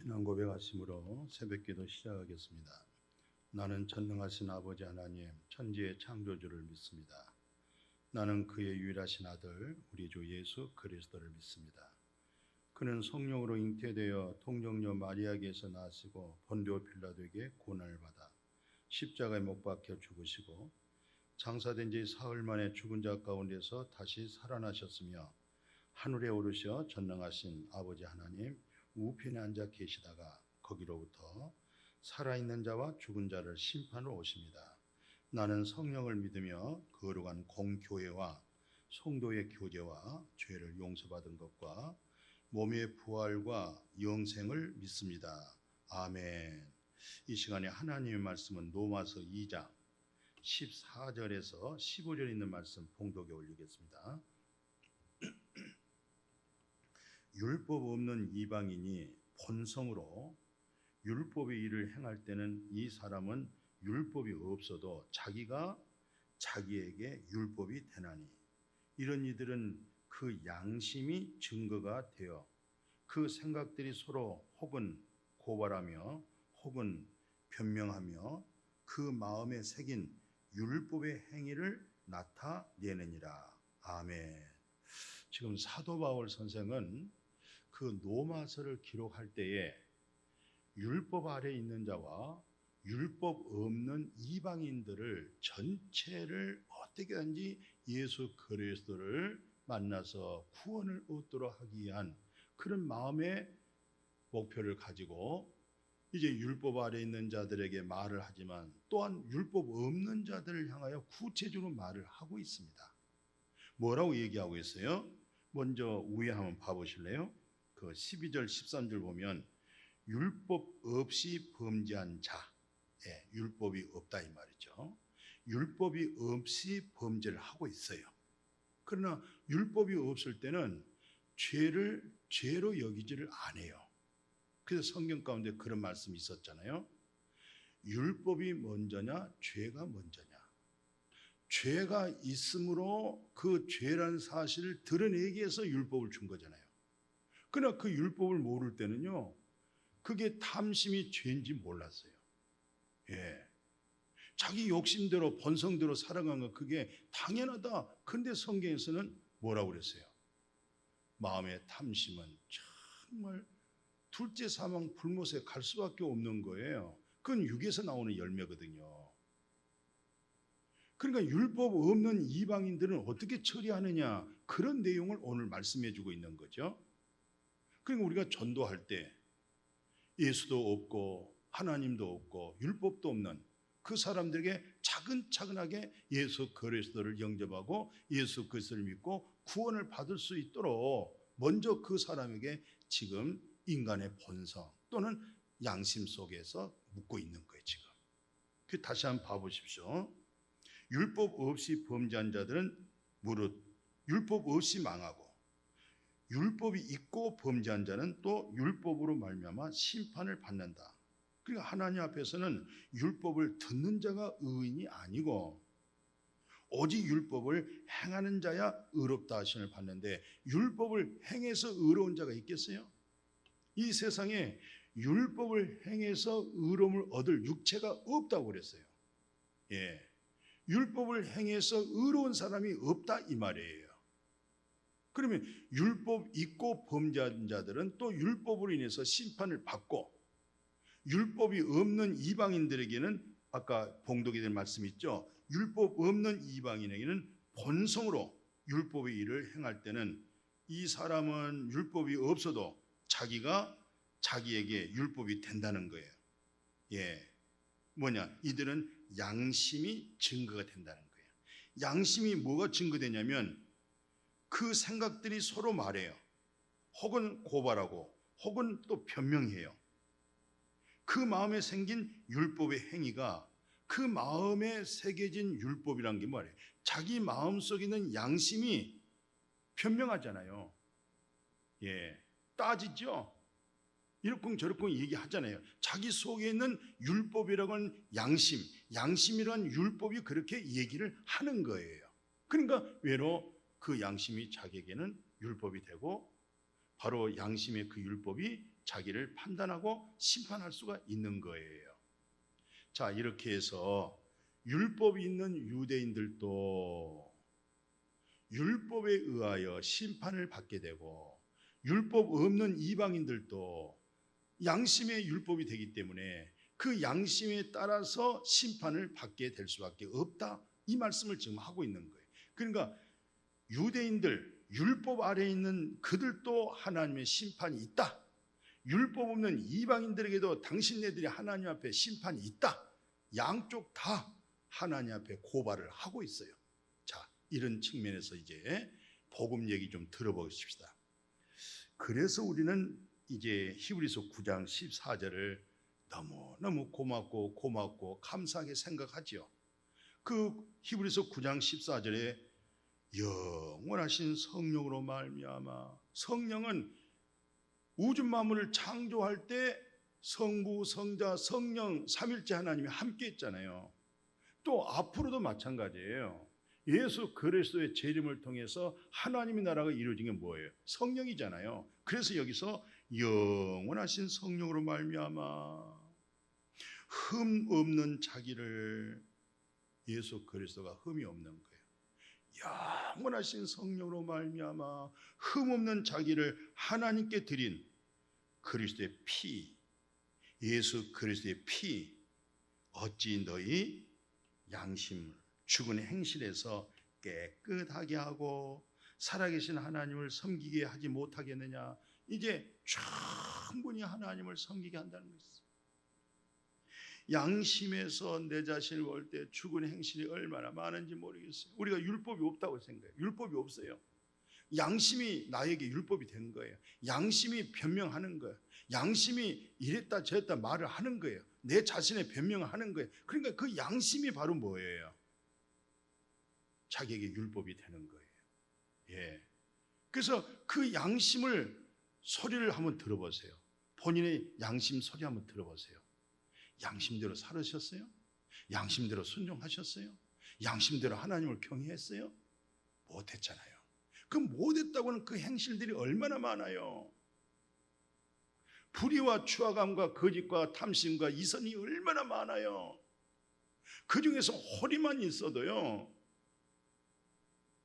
신앙 고백하심으로 새벽기도 시작하겠습니다. 나는 전능하신 아버지 하나님 천지의 창조주를 믿습니다. 나는 그의 유일하신 아들 우리 주 예수 그리스도를 믿습니다. 그는 성령으로 잉태되어 동정녀 마리아에게서 나시고 본디오 빌라도에게 고난을 받아 십자가에 못 박혀 죽으시고 장사된 지 사흘 만에 죽은 자 가운데서 다시 살아나셨으며 하늘에 오르셔 전능하신 아버지 하나님 우편에 앉아 계시다가 거기로부터 살아있는 자와 죽은 자를 심판으로 오십니다. 나는 성령을 믿으며 거룩한 공교회와 성도의 교제와 죄를 용서받은 것과 몸의 부활과 영생을 믿습니다. 아멘. 이 시간에 하나님의 말씀은 로마서 2장 14절에서 15절 있는 말씀 봉독에 올리겠습니다. 율법 없는 이방인이 본성으로 율법의 일을 행할 때는 이 사람은 율법이 없어도 자기가 자기에게 율법이 되나니 이런 이들은 그 양심이 증거가 되어 그 생각들이 서로 혹은 고발하며 혹은 변명하며 그 마음에 새긴 율법의 행위를 나타내느니라. 아멘. 지금 사도 바울 선생은 그 로마서를 기록할 때에 율법 아래 있는 자와 율법 없는 이방인들을 전체를 어떻게 하든지 예수 그리스도를 만나서 구원을 얻도록 하기 위한 그런 마음의 목표를 가지고 이제 율법 아래 있는 자들에게 말을 하지만 또한 율법 없는 자들을 향하여 구체적으로 말을 하고 있습니다. 뭐라고 얘기하고 있어요? 먼저 위에 한번 봐보실래요? 그 12절 13절 보면 율법 없이 범죄한 자, 율법이 없다 이 말이죠. 율법이 없이 범죄를 하고 있어요. 그러나 율법이 없을 때는 죄를 죄로 여기지를 않아요. 그래서 성경 가운데 그런 말씀이 있었잖아요. 율법이 먼저냐 죄가 먼저냐. 죄가 있으므로 그 죄라는 사실을 드러내기 위해서 율법을 준 거잖아요. 그러나 그 율법을 모를 때는요, 그게 탐심이 죄인지 몰랐어요. 자기 욕심대로 본성대로 살아간 거 그게 당연하다. 근데 성경에서는 뭐라고 그랬어요? 마음의 탐심은 정말 둘째 사망 불못에 갈 수밖에 없는 거예요. 그건 육에서 나오는 열매거든요. 그러니까 율법 없는 이방인들은 어떻게 처리하느냐, 그런 내용을 오늘 말씀해 주고 있는 거죠. 그러니까 우리가 전도할 때 예수도 없고 하나님도 없고 율법도 없는 그 사람들에게 차근차근하게 예수 그리스도를 영접하고 예수 그리스도를 믿고 구원을 받을 수 있도록 먼저 그 사람에게 지금 인간의 본성 또는 양심 속에서 묻고 있는 거예요. 지금 다시 한번 봐보십시오. 율법 없이 범죄한 자들은 무릇 율법 없이 망하고 율법이 있고 범죄한 자는 또 율법으로 말미암아 심판을 받는다. 그러니까 하나님 앞에서는 율법을 듣는 자가 의인이 아니고 오직 율법을 행하는 자야 의롭다 하심을 받는데 율법을 행해서 의로운 자가 있겠어요? 이 세상에 율법을 행해서 의로움을 얻을 육체가 없다고 그랬어요. 율법을 행해서 의로운 사람이 없다 이 말이에요. 그러면 율법 있고 범죄한 자들은 또 율법으로 인해서 심판을 받고 율법이 없는 이방인들에게는 아까 봉독이 된 말씀 있죠. 율법 없는 이방인에게는 본성으로 율법의 일을 행할 때는 이 사람은 율법이 없어도 자기가 자기에게 율법이 된다는 거예요. 뭐냐? 이들은 양심이 증거가 된다는 거예요. 양심이 뭐가 증거되냐면 그 생각들이 서로 말해요. 혹은 고발하고 혹은 또 변명해요. 그 마음에 생긴 율법의 행위가 그 마음에 새겨진 율법이란 게 뭐예요? 자기 마음속에 있는 양심이 변명하잖아요. 따지죠. 이렇쿵 저렇쿵 얘기하잖아요. 자기 속에 있는 율법이라고 하는 양심이라는 율법이 그렇게 얘기를 하는 거예요. 그러니까 외로 그 양심이 자기에게는 율법이 되고 바로 양심의 그 율법이 자기를 판단하고 심판할 수가 있는 거예요. 자, 이렇게 해서 율법이 있는 유대인들도 율법에 의하여 심판을 받게 되고, 율법 없는 이방인들도 양심의 율법이 되기 때문에 그 양심에 따라서 심판을 받게 될 수밖에 없다, 이 말씀을 지금 하고 있는 거예요. 그러니까 유대인들, 율법 아래에 있는 그들도 하나님의 심판이 있다, 율법 없는 이방인들에게도 당신네들이 하나님 앞에 심판이 있다, 양쪽 다 하나님 앞에 고발을 하고 있어요. 자, 이런 측면에서 이제 복음 얘기 좀 들어보십시다. 그래서 우리는 이제 히브리서 9장 14절을 너무너무 고맙고 감사하게 생각하지요. 그 히브리서 9장 14절에 영원하신 성령으로 말미암아, 성령은 우주 만물을 창조할 때 성부, 성자, 성령 삼일째 하나님이 함께 했잖아요. 또 앞으로도 마찬가지예요. 예수 그리스도의 재림을 통해서 하나님의 나라가 이루어진 게 뭐예요? 성령이잖아요. 그래서 여기서 영원하신 성령으로 말미암아 흠 없는 자기를, 예수 그리스도가 흠이 없는 거예요. 영원하신 성령으로 말미암아 흠 없는 자기를 하나님께 드린 그리스도의 피, 예수 그리스도의 피, 어찌 너희 양심을 죽은 행실에서 깨끗하게 하고 살아계신 하나님을 섬기게 하지 못하겠느냐. 이제 충분히 하나님을 섬기게 한다는 것이죠. 양심에서 내 자신을 볼 때 죽은 행실이 얼마나 많은지 모르겠어요. 우리가 율법이 없다고 생각해요. 율법이 없어요. 양심이 나에게 율법이 된 거예요. 양심이 변명하는 거예요. 양심이 이랬다 저랬다 말을 하는 거예요. 내 자신의 변명을 하는 거예요. 그러니까 그 양심이 바로 뭐예요? 자기에게 율법이 되는 거예요. 예. 그래서 그 양심을 소리를 한번 들어보세요. 본인의 양심 소리 한번 들어보세요. 양심대로 살으셨어요? 양심대로 순종하셨어요? 양심대로 하나님을 경외했어요? 못했잖아요. 그 못했다고는 그 행실들이 얼마나 많아요. 불의와 추악함과 거짓과 탐심과 이선이 얼마나 많아요. 그 중에서 허리만 있어도요,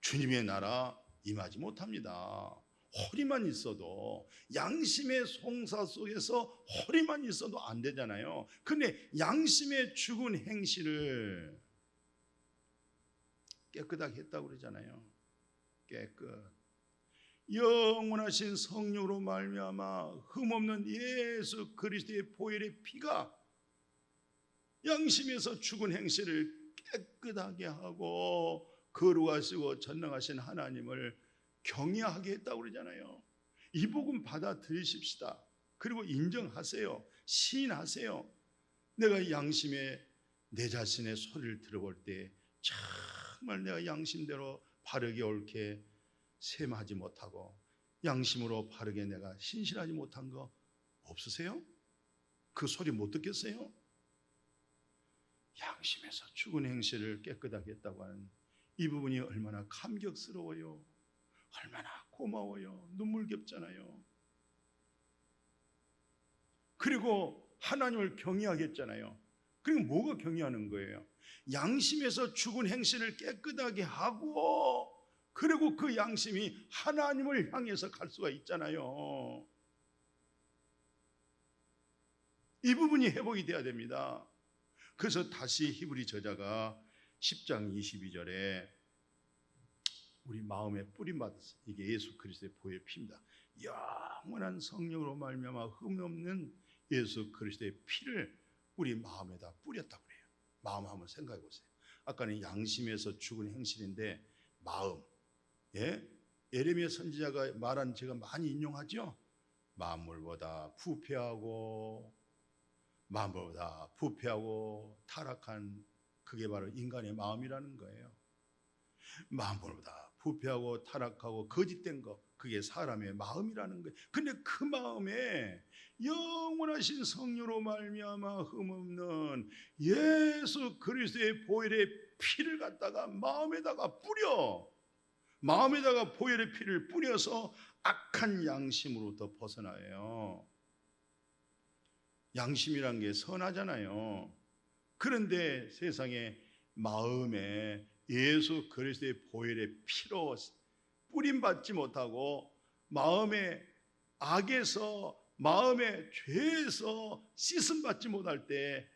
주님의 나라 임하지 못합니다. 허리만 있어도, 양심의 송사 속에서 허리만 있어도 안 되잖아요. 근데 양심의 죽은 행실을 깨끗하게 했다고 그러잖아요. 깨끗. 영원하신 성령으로 말미암아 흠없는 예수 그리스도의 보혈의 피가 양심에서 죽은 행실을 깨끗하게 하고 거룩하시고 전능하신 하나님을 경외하게 했다고 그러잖아요. 이 복음 받아들이십시다. 그리고 인정하세요. 시인하세요. 내가 양심에 내 자신의 소리를 들어볼 때 정말 내가 양심대로 바르게 옳게 셈하지 못하고 양심으로 바르게 내가 신실하지 못한 거 없으세요? 그 소리 못 듣겠어요? 양심에서 죽은 행실을 깨끗하게 했다고 하는 이 부분이 얼마나 감격스러워요. 얼마나 고마워요. 눈물겹잖아요. 그리고 하나님을 경외하겠잖아요. 그리고 뭐가 경외하는 거예요? 양심에서 죽은 행실을 깨끗하게 하고, 그리고 그 양심이 하나님을 향해서 갈 수가 있잖아요. 이 부분이 회복이 돼야 됩니다. 그래서 다시 히브리 저자가 10장 22절에 우리 마음에 뿌림받았어요. 이게 예수 그리스도의 보혈 피입니다. 영원한 성령으로 말미암아 흠없는 예수 그리스도의 피를 우리 마음에다 뿌렸다고 그래요. 마음 한번 생각해 보세요. 아까는 양심에서 죽은 행실인데 마음, 예? 예레미야 선지자가 말한 제가 많이 인용하죠. 만물보다 부패하고 타락한, 그게 바로 인간의 마음이라는 거예요. 만물보다 부패하고 타락하고 거짓된 것, 그게 사람의 마음이라는 거예요. 근데 그 마음에 영원하신 성령으로 말미암아 흠없는 예수 그리스도의 보혈의 피를 갖다가 마음에다가 뿌려, 마음에다가 보혈의 피를 뿌려서 악한 양심으로부터 벗어나요. 양심이란 게 선하잖아요. 그런데 세상에 마음에 예수 그리스도의 보혈의 피로 뿌림받지 못하고 마음의 악에서, 마음의 죄에서 씻음받지 못할 때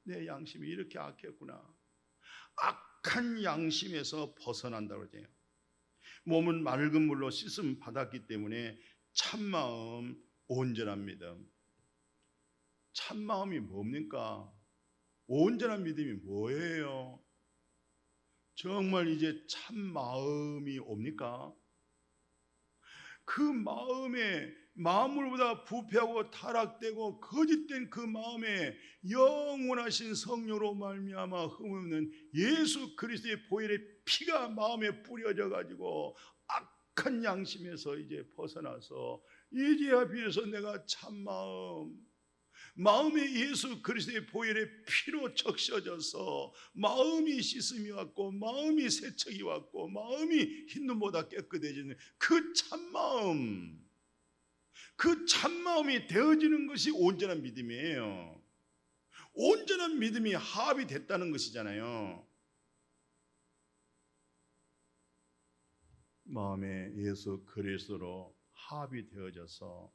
내 양심이 이렇게 악했구나. 악한 양심에서 벗어난다고 해요. 몸은 맑은 물로 씻음 받았기 때문에 참마음, 온전한 믿음. 참마음이 뭡니까? 온전한 믿음이 뭐예요? 정말 이제 참마음이 옵니까? 그 마음으로보다 부패하고 타락되고 거짓된 그 마음에 영원하신 성령으로 말미암아 흠없는 예수 그리스도의 보혈의 피가 마음에 뿌려져 가지고 악한 양심에서 이제 벗어나서 이제야 비로소 내가 참마음, 마음에 예수 그리스도의 보혈의 피로 적셔져서 마음이 씻음이 왔고 마음이 세척이 왔고 마음이 흰눈보다 깨끗해지는 그 참마음, 그 참마음이 되어지는 것이 온전한 믿음이에요. 온전한 믿음이 합이 됐다는 것이잖아요. 마음에 예수 그리스도로 합이 되어져서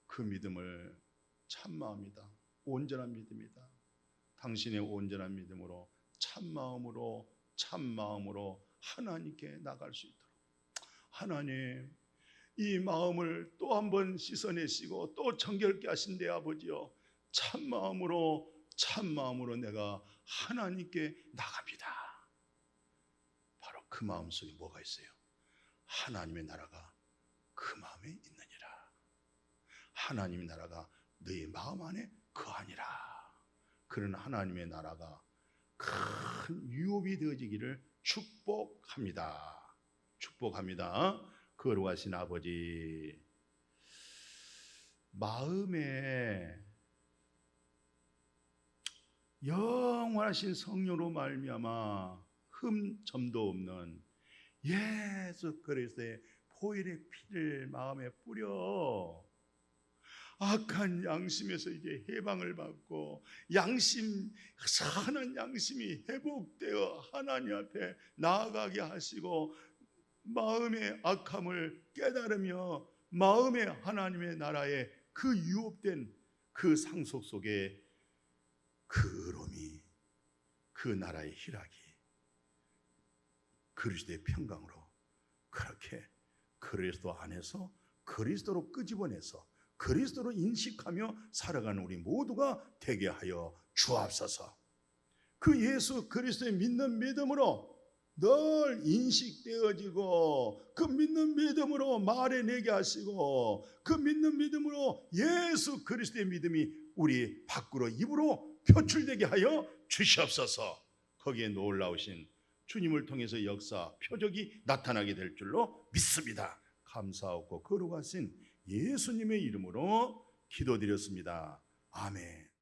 그 믿음을 참마음이다, 온전한 믿음이다. 당신의 온전한 믿음으로 참마음으로 하나님께 나갈 수 있도록 하나님, 이 마음을 또 한 번 씻어내시고 또 정결케 하신대 아버지요. 참마음으로 내가 하나님께 나갑니다. 바로 그 마음속에 뭐가 있어요? 하나님의 나라가 그 마음에 있느니라. 하나님의 나라가 너희 마음 안에 거하니라. 그런 하나님의 나라가 큰 유업이 되어지기를 축복합니다. 축복합니다. 거룩하신 아버지, 마음에 영원하신 성령으로 말미암아 흠점도 없는 예수 그리스도의 보혈의 피를 마음에 뿌려 악한 양심에서 이제 해방을 받고 선한 양심이 회복되어 하나님 앞에 나아가게 하시고 마음의 악함을 깨달으며 마음의 하나님의 나라의 그 유업된 그 상속 속에 그롬이, 그 나라의 희락이 그리스도의 평강으로 그렇게 그리스도 안에서 그리스도로 끄집어내서 그리스도로 인식하며 살아가는 우리 모두가 되게 하여 주옵소서. 그 예수 그리스도의 믿는 믿음으로 늘 인식되어지고 그 믿는 믿음으로 말해내게 하시고 그 믿는 믿음으로 예수 그리스도의 믿음이 우리 밖으로 입으로 표출되게 하여 주시옵소서. 거기에 놀라우신 주님을 통해서 역사 표적이 나타나게 될 줄로 믿습니다. 감사하고 거룩하신 예수님의 이름으로 기도드렸습니다. 아멘.